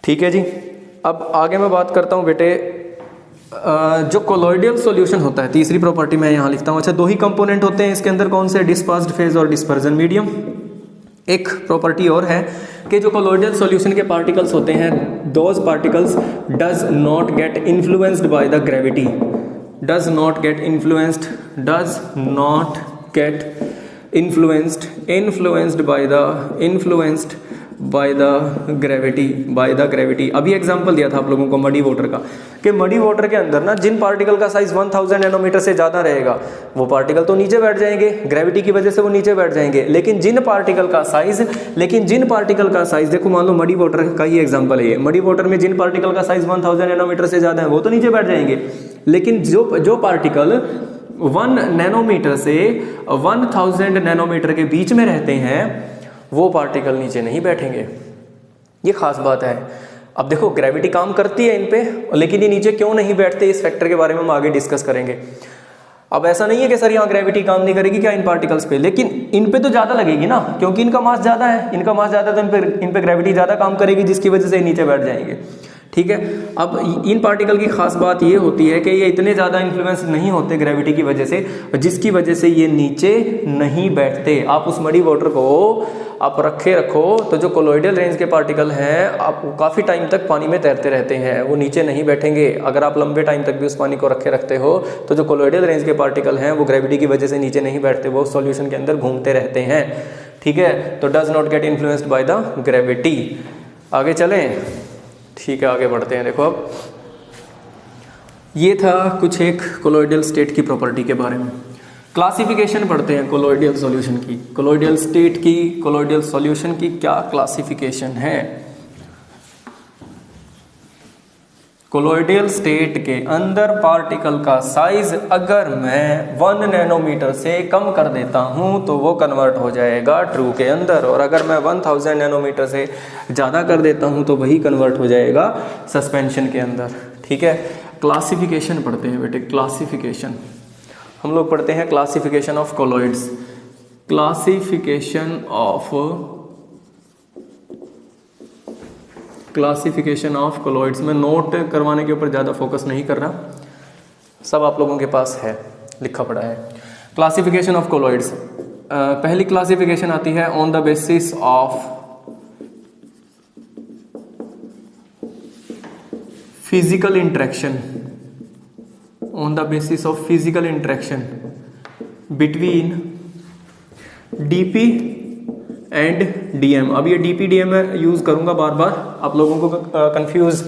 ठीक है जी। अब आगे मैं बात करता हूँ बेटे, जो कोलोइडल सॉल्यूशन होता है, तीसरी प्रॉपर्टी मैं यहाँ लिखता हूँ। अच्छा, 2 ही कंपोनेंट होते हैं इसके अंदर, कौन से? डिस्पर्स्ड फेज और डिस्पर्जन मीडियम। एक प्रॉपर्टी और है कि जो कोलोइडल सॉल्यूशन के पार्टिकल्स होते हैं, those particles does not get influenced by the gravity. Does not get influenced by the gravity. अभी एग्जांपल दिया था आप लोगों को मडी वाटर का, कि मडी वाटर के अंदर ना जिन पार्टिकल का साइज 1000 नैनोमीटर से ज़्यादा रहेगा वो पार्टिकल तो नीचे बैठ जाएंगे, ग्रेविटी की वजह से वो नीचे बैठ जाएंगे। लेकिन जिन पार्टिकल का साइज देखो, मान लो मडी वाटर का ही एग्जांपल है ये, मडी वाटर में जिन पार्टिकल का साइज 1000 नैनोमीटर से ज़्यादा है वो तो नीचे बैठ जाएंगे। लेकिन जो पार्टिकल 1 नैनोमीटर से 1000 नैनोमीटर के बीच में रहते हैं वो पार्टिकल नीचे नहीं बैठेंगे। ये खास बात है। अब देखो ग्रेविटी काम करती है इन पे, लेकिन ये नीचे क्यों नहीं बैठते, इस फैक्टर के बारे में हम आगे डिस्कस करेंगे। अब ऐसा नहीं है कि सर यहाँ ग्रेविटी काम नहीं करेगी क्या इन पार्टिकल्स पे, लेकिन इन पे तो ज़्यादा लगेगी ना, क्योंकि इनका मास ज़्यादा है। इनका मास ज़्यादा है तो इन पे ग्रेविटी ज़्यादा काम करेगी, जिसकी वजह से नीचे बैठ जाएंगे। ठीक है। अब इन पार्टिकल की खास बात ये होती है कि ये इतने ज़्यादा इन्फ्लुएंस नहीं होते ग्रेविटी की वजह से, जिसकी वजह से ये नीचे नहीं बैठते। आप उस मडी वाटर को आप रखो तो जो कोलोइडल रेंज के पार्टिकल हैं आप काफ़ी टाइम तक पानी में तैरते रहते हैं, वो नीचे नहीं बैठेंगे। अगर आप लंबे टाइम तक भी उस पानी को रखते हो तो जो कोलोइडल रेंज के पार्टिकल हैं वो ग्रेविटी की वजह से नीचे नहीं बैठते, वो सॉल्यूशन के अंदर घूमते रहते हैं। ठीक है, तो does not get influenced by the gravity. आगे चलें, ठीक है, आगे बढ़ते हैं। देखो अब ये था कुछ एक कोलोइडल स्टेट की प्रॉपर्टी के बारे में। क्लासिफिकेशन पढ़ते हैं कोलोइडल सॉल्यूशन की, कोलोइडल स्टेट की, कोलोइडल सॉल्यूशन की क्या क्लासिफिकेशन है। कोलोइडल स्टेट के अंदर पार्टिकल का साइज अगर मैं 1 नैनोमीटर से कम कर देता हूं तो वो कन्वर्ट हो जाएगा ट्रू के अंदर, और अगर मैं 1000 नैनोमीटर से ज़्यादा कर देता हूं तो वही कन्वर्ट हो जाएगा सस्पेंशन के अंदर। ठीक है, क्लासिफिकेशन पढ़ते हैं बेटे। क्लासिफिकेशन हम लोग पढ़ते हैं classification of colloids. Classification of colloids में नोट करवाने के ऊपर ज़्यादा फोकस नहीं कर रहा, सब आप लोगों के पास है, लिखा पड़ा है। क्लासिफिकेशन ऑफ कोलोइड्स, पहली क्लासिफिकेशन आती है on the basis of physical interaction, on the basis of physical interaction between DP and DM. अब ये डीपी डीएम मैं यूज करूंगा बार बार, आप लोगों को कंफ्यूज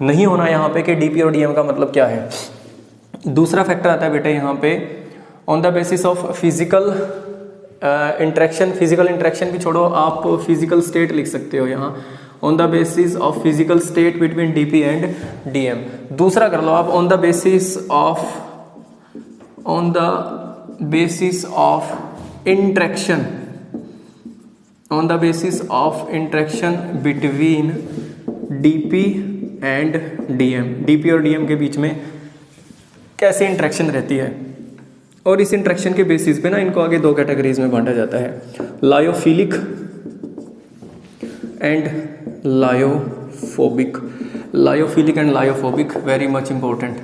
नहीं होना यहाँ पे कि डीपी और डीएम का मतलब क्या है। दूसरा फैक्टर आता है बेटे यहाँ पे on the basis of physical interaction. Physical interaction भी छोड़ो, आप फिजिकल स्टेट लिख सकते हो यहाँ, on the basis of physical state between DP and DM. दूसरा कर लो आप on the basis of interaction, on the basis of interaction between DP and DM. DP और डीएम के बीच में कैसे इंटरेक्शन रहती है, और इस इंटरेक्शन के बेसिस पे ना इनको आगे दो कैटेगरीज में बांटा जाता है, lyophilic and lyophobic. Lyophilic and lyophobic very much important.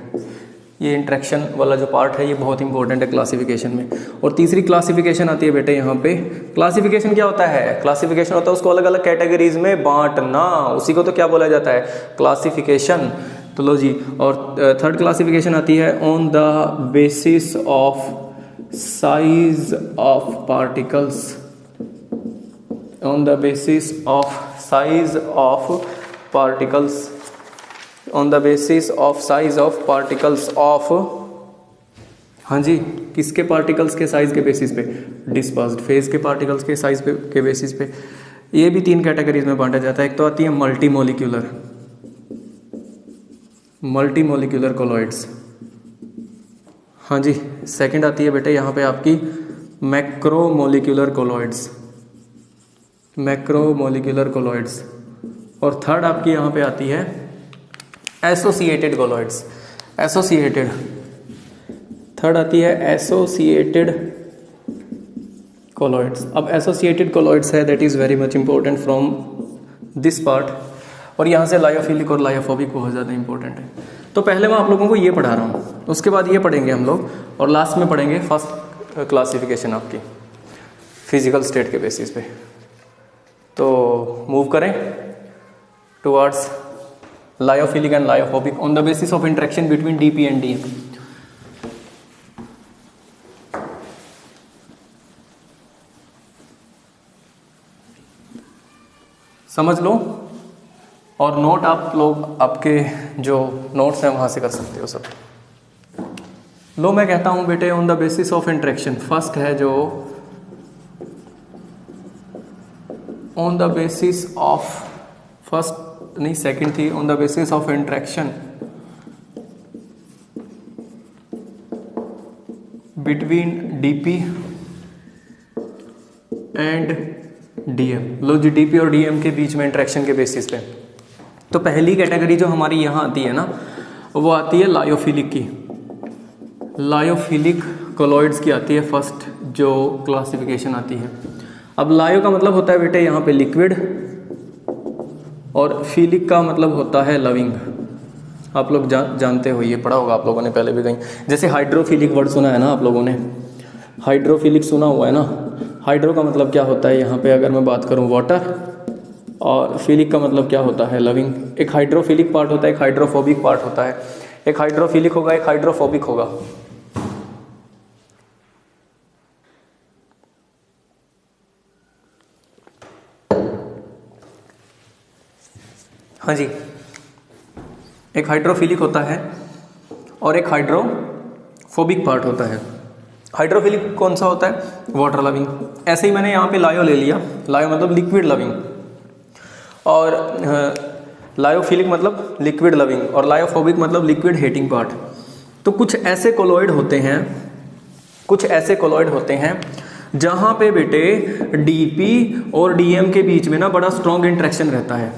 ये इंटरेक्शन वाला जो पार्ट है ये बहुत इंपॉर्टेंट है क्लासिफिकेशन में। और तीसरी क्लासिफिकेशन आती है बेटे यहाँ पे। क्लासिफिकेशन क्या होता है? क्लासिफिकेशन होता है उसको अलग अलग कैटेगरीज में बांटना, उसी को तो क्या बोला जाता है? क्लासिफिकेशन। तो लो जी, और थर्ड क्लासिफिकेशन आती है on the basis of size of particles, on the basis of size of particles, on the basis of size of particles of, हाँ जी, किसके पार्टिकल्स के साइज के बेसिस पे? डिस्पर्स्ड फेज के पार्टिकल्स के साइज पे के बेसिस पे। ये भी तीन कैटेगरीज में बांटा जाता है। एक तो आती है मल्टीमोलिक्यूलर कोलॉइड्स, हाँ जी। सेकंड आती है बेटे यहाँ पे आपकी मैक्रोमोलिक्यूलर कोलॉइड्स, और थर्ड आपकी यहाँ पे आती है एसोसिएटेड कोलॉइड्स। थर्ड आती है एसोसिएटेड कोलॉइड्स। अब एसोसिएटेड कोलॉइड्स है, that is very much important from this part, और यहाँ से लायोफिलिक और लायोफोबिक बहुत ज़्यादा इंपॉर्टेंट है। तो पहले मैं आप लोगों को ये पढ़ा रहा हूँ, उसके बाद ये पढ़ेंगे हम लोग, और लास्ट में पढ़ेंगे फर्स्ट क्लासिफिकेशन आपकी फिजिकल स्टेट के बेसिस पे। तो मूव करें towards lyophilic and lyophobic on the basis of interaction between DP and DM. समझ लो, और नोट आप लोग आपके जो नोट्स हैं वहाँ से कर सकते हो सब। लो मैं कहता हूँ बेटे on the basis of interaction, first है जो on the basis of, first नहीं सेकंड थी, on the basis of interaction between DP and DM. लो जी, डीपी और डीएम के बीच में इंटरेक्शन के बेसिस पे, तो पहली कैटेगरी जो हमारी यहाँ आती है ना, वो आती है लायोफिलिक की, लायोफिलिक कोलॉइड्स की आती है फर्स्ट जो क्लासिफिकेशन आती है। अब लायो का मतलब होता है बेटे यहाँ पे लिक्विड, और फिलिक का मतलब होता है लविंग। आप लोग जानते हो, ये पढ़ा होगा आप लोगों ने पहले भी कहीं, जैसे हाइड्रोफिलिक वर्ड सुना है ना आप लोगों ने, हाइड्रोफिलिक सुना हुआ है ना। हाइड्रो का मतलब क्या होता है यहाँ पे अगर मैं बात करूँ वाटर, और फिलिक का मतलब क्या होता है लविंग। एक हाइड्रोफिलिक पार्ट होता है, एक हाइड्रोफोबिक पार्ट होता है, एक हाइड्रोफिलिक होगा, एक हाइड्रोफोबिक होगा। हाँ जी, एक हाइड्रोफिलिक होता है और एक हाइड्रोफोबिक पार्ट होता है। हाइड्रोफिलिक कौन सा होता है? Water loving. ऐसे ही मैंने यहाँ पे लायो ले लिया, लायो मतलब लिक्विड लविंग, और लायोफिलिक मतलब लिक्विड लविंग, और लायोफोबिक मतलब लिक्विड हेटिंग पार्ट। तो कुछ ऐसे कोलॉइड होते हैं, कुछ ऐसे कोलॉइड होते हैं जहाँ पे बेटे डीपी और डीएम के बीच में ना बड़ा स्ट्रॉन्ग इंटरेक्शन रहता है।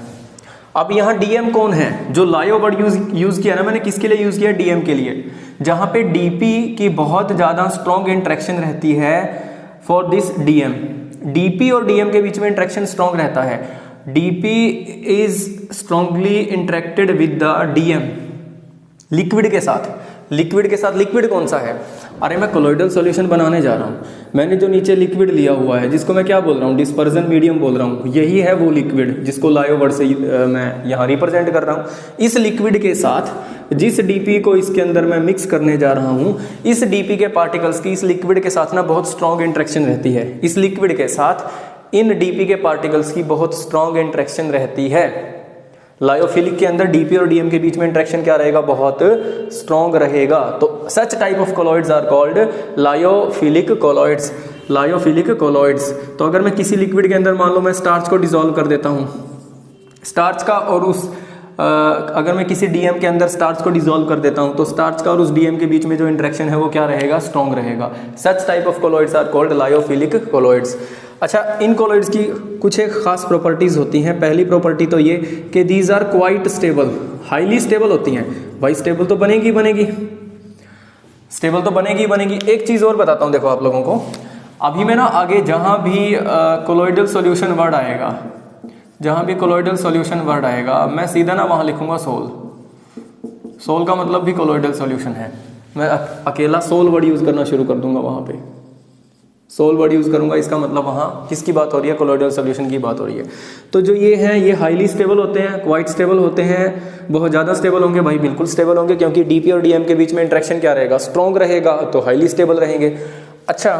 अब यहाँ डीएम कौन है? जो लायो वर्ड यूज किया ना मैंने, किसके लिए यूज किया? डीएम के लिए। जहाँ पे डीपी की बहुत ज़्यादा स्ट्रॉन्ग इंटरेक्शन रहती है फॉर दिस डीएम। डीपी और डीएम के बीच में इंटरेक्शन स्ट्रॉन्ग रहता है। DP is strongly interacted with the DM liquid के साथ। लिक्विड के साथ, लिक्विड कौन सा है? अरे मैं कोलोइडल सॉल्यूशन बनाने जा रहा हूँ, मैंने जो नीचे लिक्विड लिया हुआ है जिसको मैं क्या बोल रहा हूँ? डिस्पर्जन मीडियम बोल रहा हूँ। यही है वो लिक्विड जिसको लायो वर्ड से मैं यहाँ रिप्रेजेंट कर रहा हूँ। इस लिक्विड के साथ जिस डीपी को इसके अंदर मैं मिक्स करने जा रहा हूँ, इस डीपी के पार्टिकल्स की इस लिक्विड के साथ ना बहुत स्ट्रॉन्ग इंटरेक्शन रहती है। इस लिक्विड के साथ इन डीपी के पार्टिकल्स की बहुत स्ट्रॉन्ग इंटरेक्शन रहती है। लायोफिलिक के अंदर डीपी और डीएम के बीच में इंटरेक्शन क्या रहेगा? बहुत स्ट्रॉन्ग रहेगा। तो such type of colloids are called lyophilic colloids. Lyophilic colloids. तो अगर मैं किसी लिक्विड के अंदर मान लो मैं स्टार्च को डिसॉल्व कर देता हूँ, स्टार्च का और उस अगर मैं किसी डीएम के अंदर स्टार्च को डिसॉल्व कर देता हूँ तो स्टार्च का और उस डीएम के बीच में जो इंटरेक्शन है वो क्या रहेगा? स्ट्रॉन्ग रहेगा। Such type of colloids are called lyophilic colloids. अच्छा, इन कोलॉइड्स की कुछ एक खास प्रॉपर्टीज होती हैं। पहली प्रॉपर्टी तो ये कि these are quite stable, highly stable होती हैं। भाई स्टेबल तो बनेगी बनेगी, स्टेबल तो बनेगी बनेगी। एक चीज और बताता हूँ, देखो आप लोगों को, अभी मैं ना आगे जहां भी कोलॉइडल सॉल्यूशन वर्ड आएगा, जहां भी कोलॉइडल सॉल्यूशन वर्ड आएगा, मैं सीधा ना वहां लिखूंगा सोल। सोल का मतलब भी कोलॉइडल सॉल्यूशन है। मैं अकेला सोल वर्ड यूज करना शुरू कर दूंगा, वहां पे सोल वर्ड यूज करूंगा। इसका मतलब वहां किसकी बात हो रही है? कोलॉइडल सॉल्यूशन की बात हो रही है। तो जो ये हैं, ये हाईली स्टेबल होते हैं, क्वाइट स्टेबल होते हैं। बहुत ज्यादा स्टेबल होंगे? भाई बिल्कुल स्टेबल होंगे, क्योंकि डीपी और डीएम के बीच में इंटरेक्शन क्या रहेगा? स्ट्रॉन्ग रहेगा, तो हाईली स्टेबल रहेंगे। अच्छा,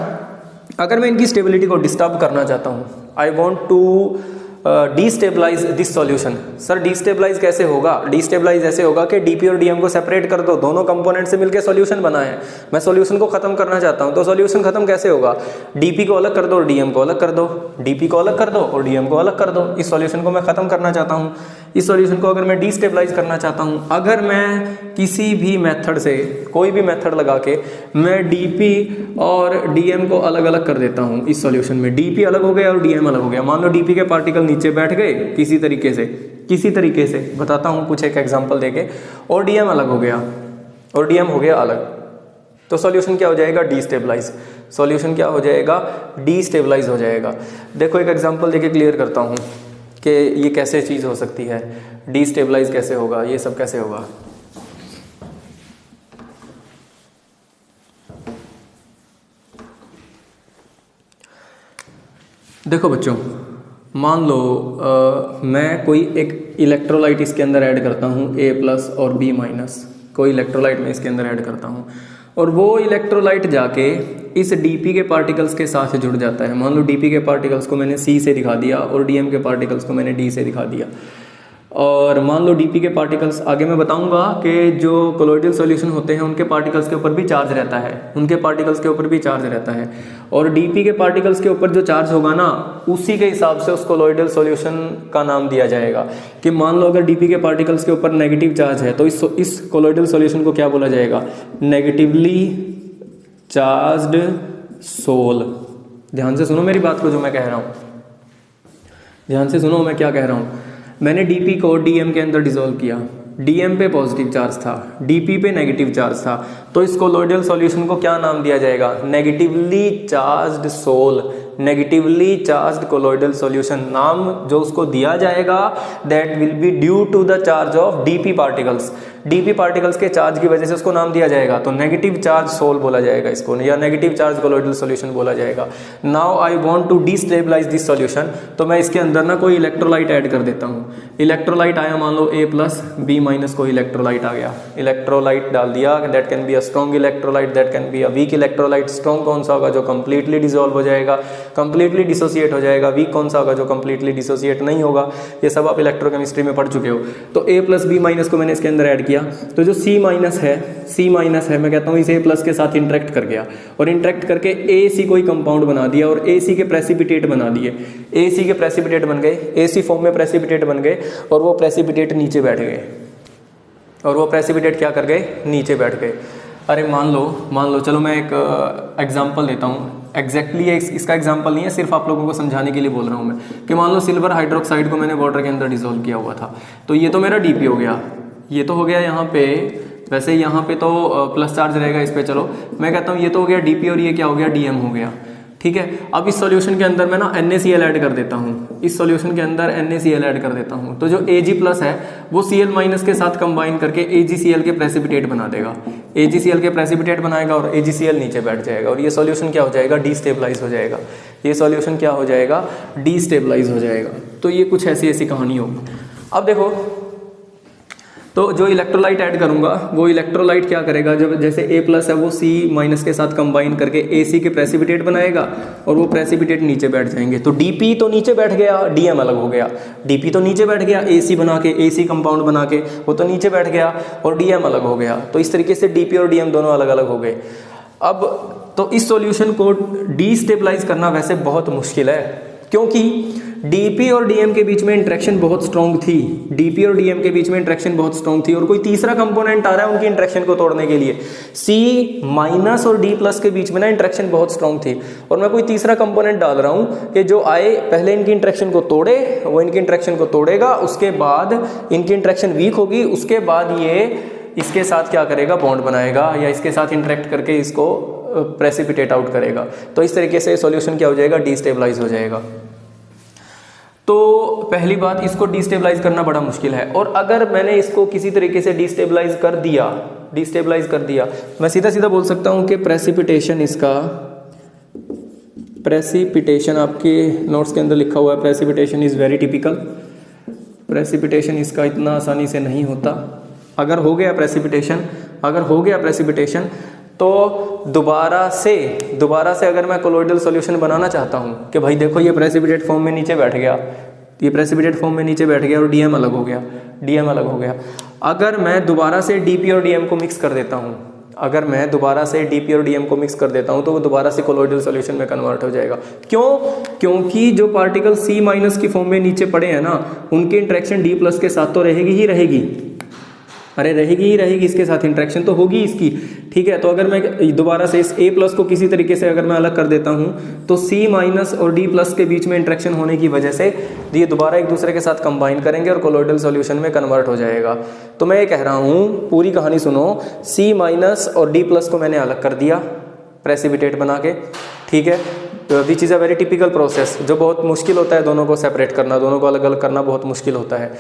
अगर मैं इनकी स्टेबिलिटी को डिस्टर्ब करना चाहता हूँ, I want to destabilise this solution. Sir destabilise कैसे होगा? डिस्टेबलाइज ऐसे होगा कि डीपी और डीएम को सेपरेट कर दो, दोनों कंपोनेंट से मिलकर सॉल्यूशन बना है। मैं सॉल्यूशन को खत्म करना चाहता हूं, तो सॉल्यूशन खत्म कैसे होगा? डीपी को अलग कर दो और डीएम को अलग कर दो, डीपी को अलग कर दो और डीएम को अलग कर दो। इस सॉल्यूशन को मैं खत्म करना चाहता हूं। इस सॉल्यूशन को अगर मैं डिस्टेबलाइज करना चाहता हूं, अगर मैं किसी भी मेथड से, कोई भी मेथड लगा के मैं डीपी और डीएम को अलग अलग कर देता हूं इस सॉल्यूशन में, डीपी अलग हो गया और डीएम अलग हो गया। मान लो डीपी के पार्टिकल नीचे बैठ गए किसी तरीके से बताता हूं कुछ एक एग्जांपल देके, और डीएम अलग हो गया और डीएम हो गया अलग, तो सॉल्यूशन क्या हो जाएगा? डिस्टेबलाइज। सॉल्यूशन क्या हो जाएगा? डिस्टेबलाइज हो जाएगा। देखो एक एग्जांपल देके क्लियर करता हूं कि ये कैसे चीज हो सकती है, डिस्टेबलाइज कैसे होगा, ये सब कैसे होगा। देखो बच्चों, मान लो मैं कोई एक इलेक्ट्रोलाइट इसके अंदर ऐड करता हूँ, A+ और B-, कोई इलेक्ट्रोलाइट में इसके अंदर ऐड करता हूँ। और वो इलेक्ट्रोलाइट जाके इस डीपी के पार्टिकल्स के साथ जुड़ जाता है। मान लो डीपी के पार्टिकल्स को मैंने सी से दिखा दिया और डीएम के पार्टिकल्स को मैंने डी से दिखा दिया। और मान लो डीपी के पार्टिकल्स, आगे मैं बताऊंगा कि जो कोलोइडल सॉल्यूशन होते हैं उनके पार्टिकल्स के ऊपर भी चार्ज रहता है, उनके पार्टिकल्स के ऊपर भी चार्ज रहता है, और डीपी के पार्टिकल्स के ऊपर जो चार्ज होगा ना उसी के हिसाब से उस कोलोइडल सॉल्यूशन का नाम दिया जाएगा। कि मान लो अगर डीपी के पार्टिकल्स के ऊपर नेगेटिव चार्ज है तो इस कोलोइडल सॉल्यूशन को क्या बोला जाएगा? Negatively charged sol. ध्यान से सुनो मेरी बात को जो मैं कह रहा हूँ, ध्यान से सुनो मैं क्या कह रहा हूँ। मैंने डीपी को डीएम के अंदर डिसॉल्व किया, डीएम पे पॉजिटिव चार्ज था, डीपी पे नेगेटिव चार्ज था, तो इस कोलोइडल सॉल्यूशन को क्या नाम दिया जाएगा? Negatively charged sol, negatively charged colloidal solution. नाम जो उसको दिया जाएगा that will be due to the charge of DP particles. DP particles के चार्ज की वजह से उसको नाम दिया जाएगा, तो नेगेटिव चार्ज सोल बोला जाएगा इसको, या नेगेटिव चार्ज कोलोइडल सॉल्यूशन बोला जाएगा। Now I want to destabilise this solution, तो मैं इसके अंदर ना कोई इलेक्ट्रोलाइट ऐड कर देता हूँ। इलेक्ट्रोलाइट आया, मान लो A+B- कोई इलेक्ट्रोलाइट आ गया, इलेक्ट्रोलाइट डाल दिया। That can be a strong electrolyte, that can be a weak electrolyte. Strong कौन सा होगा? जो कंप्लीटली डिसॉल्व हो जाएगा, कंप्लीटली डिसोसिएट हो जाएगा। वीक कौन सा होगा? जो कंप्लीटली डिसोसिएट नहीं होगा। ये सब आप इलेक्ट्रोकेमिस्ट्री में पढ़ चुके हो। तो A+B- को मैंने इसके अंदर ऐड किया, तो जो C- है मैं कहता हूँ इस A+ के साथ इंटरेक्ट कर गया, और इंटरेक्ट करके AC कोई कंपाउंड बना दिया और AC के प्रेसिपिटेट बना दिए। AC के प्रेसिपिटेट बन गए, AC फॉर्म में प्रेसिपिटेट बन गए, और वो प्रेसिपिटेट नीचे बैठ गए, और वो प्रेसिपिटेट क्या कर गए? नीचे बैठ गए। अरे मान लो चलो मैं एक एग्जांपल देता हूँ। एग्जैक्टली इसका एग्जांपल नहीं है, सिर्फ आप लोगों को समझाने के लिए बोल रहा हूँ मैं, कि मान लो सिल्वर हाइड्रोक्साइड को मैंने वाटर के अंदर डिसॉल्व किया हुआ था, तो ये तो मेरा डीपी हो गया, ये तो हो गया यहाँ पे। वैसे यहाँ पे तो प्लस चार्ज रहेगा इस पे, चलो मैं कहता हूँ ये तो हो गया डीपी, और ये क्या हो गया? डीएम हो गया। ठीक है, अब इस सॉल्यूशन के अंदर मैं ना NaCl ऐड कर देता हूँ, इस सॉल्यूशन के अंदर NaCl ऐड कर देता हूँ, तो जो Ag+ है वो Cl- के साथ कंबाइन करके AgCl के प्रेसिपिटेट बना देगा, AgCl के प्रेसिपिटेट बनाएगा, और AgCl नीचे बैठ जाएगा, और ये सॉल्यूशन क्या हो जाएगा? डीस्टेबलाइज हो जाएगा। ये सॉल्यूशन क्या हो जाएगा? डीस्टेबलाइज हो जाएगा। तो ये कुछ ऐसी कहानी होगी। अब देखो, तो जो इलेक्ट्रोलाइट ऐड करूंगा वो इलेक्ट्रोलाइट क्या करेगा? जब जैसे A+ है वो C- के साथ कंबाइन करके AC के प्रेसिपिटेट बनाएगा, और वो प्रेसिपिटेट नीचे बैठ जाएंगे। तो DP तो नीचे बैठ गया, DM अलग हो गया। DP तो नीचे बैठ गया, AC बना के, AC कंपाउंड बना के वो तो नीचे बैठ गया, और DM अलग हो गया। तो इस तरीके से DP और DM दोनों अलग अलग हो गए। अब तो इस सॉल्यूशन को डीस्टेबलाइज करना वैसे बहुत मुश्किल है, क्योंकि डीपी और डीएम के बीच में इंटरेक्शन बहुत स्ट्रॉन्ग थी, डीपी और डीएम के बीच में इंटरेक्शन बहुत स्ट्रॉन्ग थी, और कोई तीसरा कंपोनेंट आ रहा है उनकी इंटरेक्शन को तोड़ने के लिए। C- और D+ के बीच में ना इंटरेक्शन बहुत स्ट्रॉन्ग थी, और मैं कोई तीसरा कंपोनेंट डाल रहा हूं कि जो आए पहले इनकी इंटरेक्शन को तोड़े, वो इनकी इंटरेक्शन को तोड़ेगा, उसके बाद इनकी इंटरेक्शन वीक होगी, उसके बाद ये इसके साथ क्या करेगा? बॉन्ड बनाएगा, या इसके साथ इंटरेक्ट करके इसको प्रेसिपिटेट आउट करेगा। तो इस तरीके से सॉल्यूशन क्या हो जाएगा? डीस्टेबलाइज हो जाएगा। तो पहली बात, इसको डीस्टेबलाइज करना बड़ा मुश्किल है, और अगर मैंने इसको किसी तरीके से डीस्टेबलाइज कर दिया, मैं सीधा सीधा बोल सकता हूं कि प्रेसिपिटेशन आपके नोट्स के अंदर लिखा हुआ है, precipitation is very typical. Precipitation इसका इतना आसानी से नहीं होता। अगर हो गया प्रेसिपिटेशन तो दोबारा से अगर मैं कोलोइडल सॉल्यूशन बनाना चाहता हूं कि भाई देखो ये प्रेसिपिटेट फॉर्म में नीचे बैठ गया, और डीएम अलग हो गया, अगर मैं दोबारा से डीपी और डीएम को मिक्स कर देता हूं, तो वो दोबारा से कोलोइडल सॉल्यूशन में कन्वर्ट हो जाएगा। क्यों? क्योंकि जो पार्टिकल C- की फॉर्म में नीचे पड़े हैं ना, उनकी इंटरेक्शन D+ के साथ तो रहेगी। अरे रहेगी, इसके साथ इंटरेक्शन तो होगी इसकी। ठीक है, तो अगर मैं दोबारा से इस A+ को किसी तरीके से अगर मैं अलग कर देता हूं, तो C- और D+ के बीच में इंटरेक्शन होने की वजह से ये दोबारा एक दूसरे के साथ कंबाइन करेंगे और कोलोइडल सॉल्यूशन में कन्वर्ट हो जाएगा। तो मैं ये कह रहा हूं, पूरी कहानी सुनो। C- और D+ को मैंने अलग कर दिया प्रेसिपिटेट बना के, ठीक है, which is a very typical process, जो बहुत मुश्किल होता है दोनों को सेपरेट करना, दोनों को अलग अलग करना बहुत मुश्किल होता है।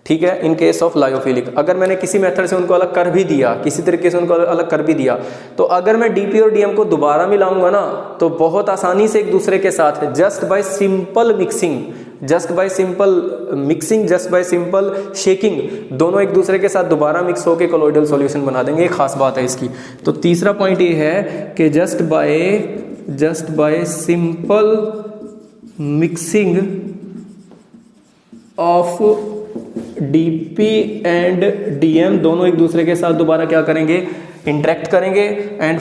ठीक है, इन केस ऑफ लायोफिलिक अगर मैंने किसी मेथड से उनको अलग कर भी दिया, किसी तरीके से उनको अलग कर भी दिया, तो अगर मैं डीपी और डीएम को दोबारा मिलाऊंगा ना, तो बहुत आसानी से एक दूसरे के साथ just by simple mixing just by simple mixing, just by simple shaking, दोनों एक दूसरे के साथ दोबारा मिक्स होकर कोलोइडल सॉल्यूशन बना देंगे। एक खास बात है इसकी। तो तीसरा पॉइंट ये है कि just by simple mixing of DP and DM, दोनों एक दूसरे के साथ दोबारा क्या करेंगे, इंटरेक्ट करेंगे एंड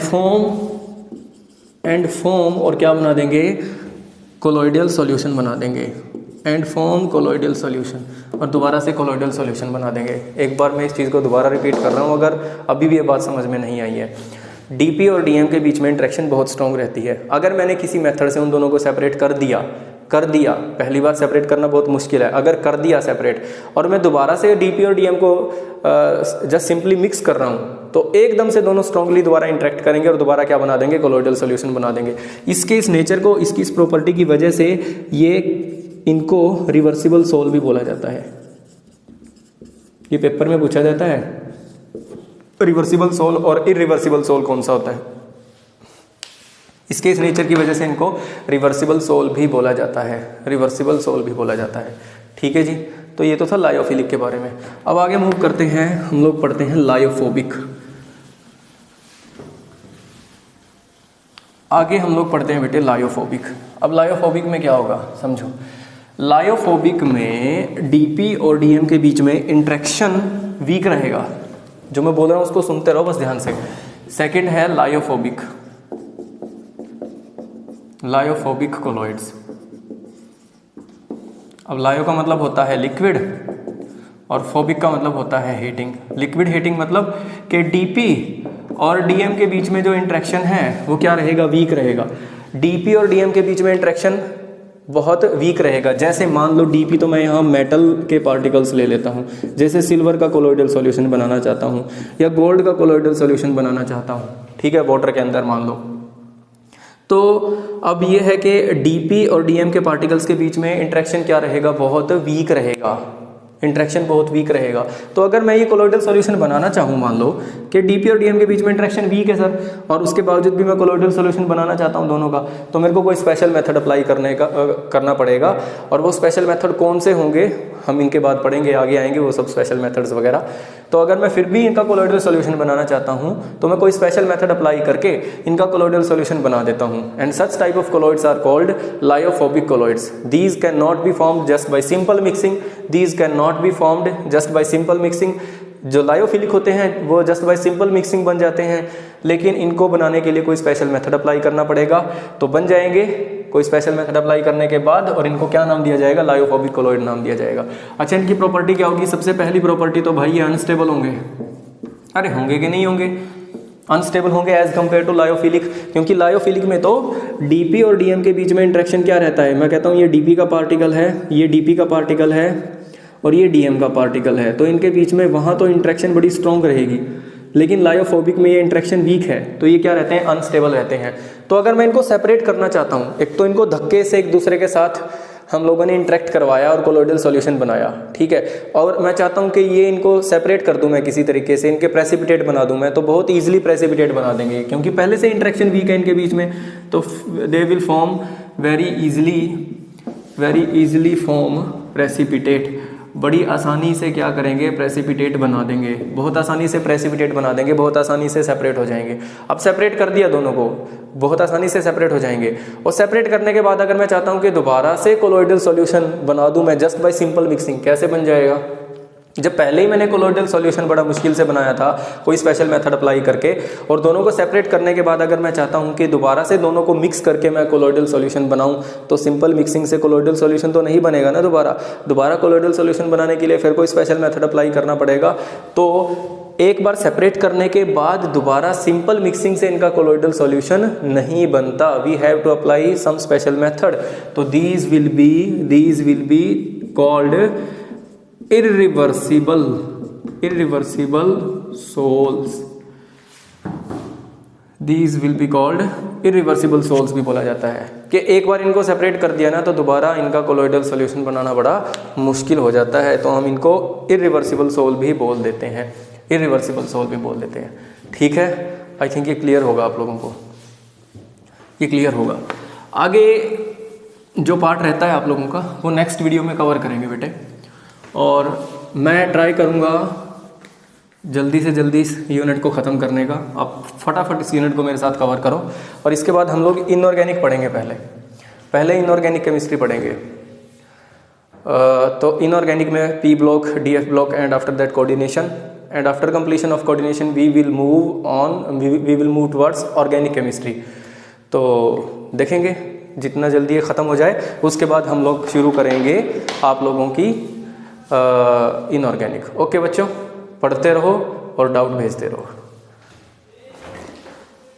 फॉर्म और क्या बना देंगे, कोलोइडल सॉल्यूशन बना देंगे, एंड फॉर्म कोलोइडल सॉल्यूशन, और दोबारा से कोलोइडल सॉल्यूशन बना देंगे। एक बार मैं इस चीज़ को दोबारा रिपीट कर रहा हूँ अगर अभी भी ये बात समझ में नहीं आई है। डीपी और डीएम के बीच में इंटरेक्शन बहुत स्ट्रॉन्ग रहती है। अगर मैंने किसी मेथड से उन दोनों को सेपरेट कर दिया, पहली बार सेपरेट करना बहुत मुश्किल है, अगर कर दिया सेपरेट और मैं दोबारा से डीपी और डीएम को जस्ट सिंपली मिक्स कर रहा हूँ, तो एकदम से दोनों स्ट्रांगली दोबारा इंटरेक्ट करेंगे और दोबारा क्या बना देंगे, कोलोइडल सॉल्यूशन बना देंगे। इसके इस नेचर को, इसकी इस प्रॉपर्टी की वजह से ये इनको रिवर्सिबल सोल भी बोला जाता है। ये पेपर में पूछा जाता है रिवर्सिबल सोल और इरिवर्सिबल सोल कौन सा होता है। इसके इस नेचर की वजह से इनको रिवर्सिबल सोल भी बोला जाता है, रिवर्सिबल सोल भी बोला जाता है। ठीक है जी, तो ये तो था लायोफिलिक के बारे में। अब आगे मूव करते हैं, हम लोग पढ़ते हैं लायोफोबिक। आगे हम लोग पढ़ते हैं बेटे लायोफोबिक। अब लायोफोबिक में क्या होगा समझो। लायोफोबिक में डीपी और डीएम के बीच में इंटरेक्शन वीक रहेगा। जो मैं बोल रहा हूँ उसको सुनते रहो बस ध्यान से। सेकंड है लायोफोबिक, लायोफोबिक कोलोइड्स। अब लायो का मतलब होता है लिक्विड और फोबिक का मतलब होता है हीटिंग। लिक्विड हीटिंग मतलब कि डीपी और डीएम के बीच में जो इंटरेक्शन है वो क्या रहेगा, वीक रहेगा। डीपी और डीएम के बीच में इंटरेक्शन बहुत वीक रहेगा। जैसे मान लो डीपी तो मैं यहाँ मेटल के पार्टिकल्स ले लेता हूँ, जैसे सिल्वर का कोलोइडल सॉल्यूशन बनाना चाहता हूँ या गोल्ड का कोलोइडल सॉल्यूशन बनाना चाहता हूँ, ठीक है, वाटर के अंदर मान लो। तो अब ये है कि डीपी और डीएम के पार्टिकल्स के बीच में इंटरेक्शन क्या रहेगा, बहुत वीक रहेगा, इंटरेक्शन बहुत वीक रहेगा। तो अगर मैं ये कोलोइडल सॉल्यूशन बनाना चाहूँ, मान लो कि डीपी और डीएम के बीच में इंटरेक्शन वीक है सर, और उसके बावजूद भी मैं कोलोइडल सॉल्यूशन बनाना चाहता हूँ दोनों का, तो मेरे को कोई स्पेशल मेथड अप्लाई करना पड़ेगा। और वो स्पेशल मेथड कौन से होंगे हम इनके बाद पढ़ेंगे, आगे आएंगे वो सब स्पेशल मेथड्स वगैरह। तो अगर मैं फिर भी इनका कोलोइडल सॉल्यूशन बनाना चाहता हूँ तो मैं कोई स्पेशल मेथड अप्लाई करके इनका कोलोइडल सॉल्यूशन बना देता हूँ। And such type of colloids are called lyophobic colloids. These can not be formed just by simple mixing, these can not be formed just by simple mixing. जो लायोफिलिक होते हैं वो जस्ट बाय सिंपल मिक्सिंग बन जाते हैं, लेकिन इनको बनाने के लिए कोई स्पेशल मेथड अप्लाई करना पड़ेगा तो बन जाएंगे कोई स्पेशल मेथड अप्लाई करने के बाद, और इनको क्या नाम दिया जाएगा, लायोफोबिक कोलोइड नाम दिया जाएगा। अच्छा, इनकी प्रॉपर्टी क्या होगी, सबसे पहली प्रॉपर्टी तो भाई ये अनस्टेबल होंगे। अरे होंगे कि नहीं होंगे, अनस्टेबल होंगे एज कम्पेयर टू लायोफिलिक, क्योंकि लायोफिलिक में तो डीपी और डीएम के बीच में इंटरेक्शन क्या रहता है, मैं कहता हूँ ये डीपी का पार्टिकल है, ये डीपी का पार्टिकल है और ये डीएम का पार्टिकल है, तो इनके बीच में वहाँ तो इंटरेक्शन बड़ी स्ट्रॉन्ग रहेगी। लेकिन लायोफोबिक में ये इंटरेक्शन वीक है, तो ये क्या रहते हैं, अनस्टेबल रहते हैं। तो अगर मैं इनको सेपरेट करना चाहता हूँ, एक तो इनको धक्के से एक दूसरे के साथ हम लोगों ने इंटरेक्ट करवाया और कोलोइडल सॉल्यूशन बनाया, ठीक है, और मैं चाहता हूँ कि ये इनको सेपरेट कर दूँ मैं किसी तरीके से, इनके प्रेसिपिटेट बना दूँ मैं, तो बहुत ईजिली प्रेसिपिटेट बना देंगे क्योंकि पहले से इंटरेक्शन वीक है इनके बीच में। तो they will form very easily form precipitate, बड़ी आसानी से क्या करेंगे, प्रेसिपिटेट बना देंगे, बहुत आसानी से प्रेसिपिटेट बना देंगे, बहुत आसानी से सेपरेट हो जाएंगे। अब सेपरेट कर दिया दोनों को, बहुत आसानी से सेपरेट हो जाएंगे। और सेपरेट करने के बाद अगर मैं चाहता हूँ कि दोबारा से कोलोइडल सॉल्यूशन बना दूँ मैं जस्ट बाय सिंपल मिक्सिंग, कैसे बन जाएगा, जब पहले ही मैंने कोलोइडल सॉल्यूशन बड़ा मुश्किल से बनाया था कोई स्पेशल मेथड अप्लाई करके, और दोनों को सेपरेट करने के बाद अगर मैं चाहता हूं कि दोबारा से दोनों को मिक्स करके मैं कोलोइडल सॉल्यूशन बनाऊं, तो सिंपल मिक्सिंग से कोलोइडल सॉल्यूशन तो नहीं बनेगा ना। दोबारा कोलोइडल सॉल्यूशन बनाने के लिए फिर कोई स्पेशल मेथड अप्लाई करना पड़ेगा। तो एक बार सेपरेट करने के बाद दोबारा सिंपल मिक्सिंग से इनका कोलोइडल सॉल्यूशन नहीं बनता, we have to apply some special method. तो these will be called irreversible souls, these will be called irreversible souls भी बोला जाता है कि एक बार इनको सेपरेट कर दिया ना तो दोबारा इनका कोलोइडल सॉल्यूशन बनाना बड़ा मुश्किल हो जाता है, तो हम इनको irreversible soul भी बोल देते हैं, irreversible soul भी बोल देते हैं। ठीक है, आई थिंक ये क्लियर होगा आप लोगों को, ये क्लियर होगा। आगे जो पार्ट रहता है आप लोगों का वो नेक्स्ट वीडियो में कवर करेंगे बेटे। और मैं ट्राई करूँगा जल्दी से जल्दी इस यूनिट को ख़त्म करने का। आप फटाफट इस यूनिट को मेरे साथ कवर करो। और इसके बाद हम लोग इनऑर्गेनिक पढ़ेंगे, पहले इनऑर्गेनिक केमिस्ट्री पढ़ेंगे। तो इनऑर्गेनिक में P block, D F block and after that coordination, and after completion of coordination we will move towards organic chemistry. तो देखेंगे जितना जल्दी ये ख़त्म हो जाए उसके बाद हम लोग शुरू करेंगे आप लोगों की इनऑर्गेनिक। ओके बच्चों, पढ़ते रहो और डाउट भेजते रहो।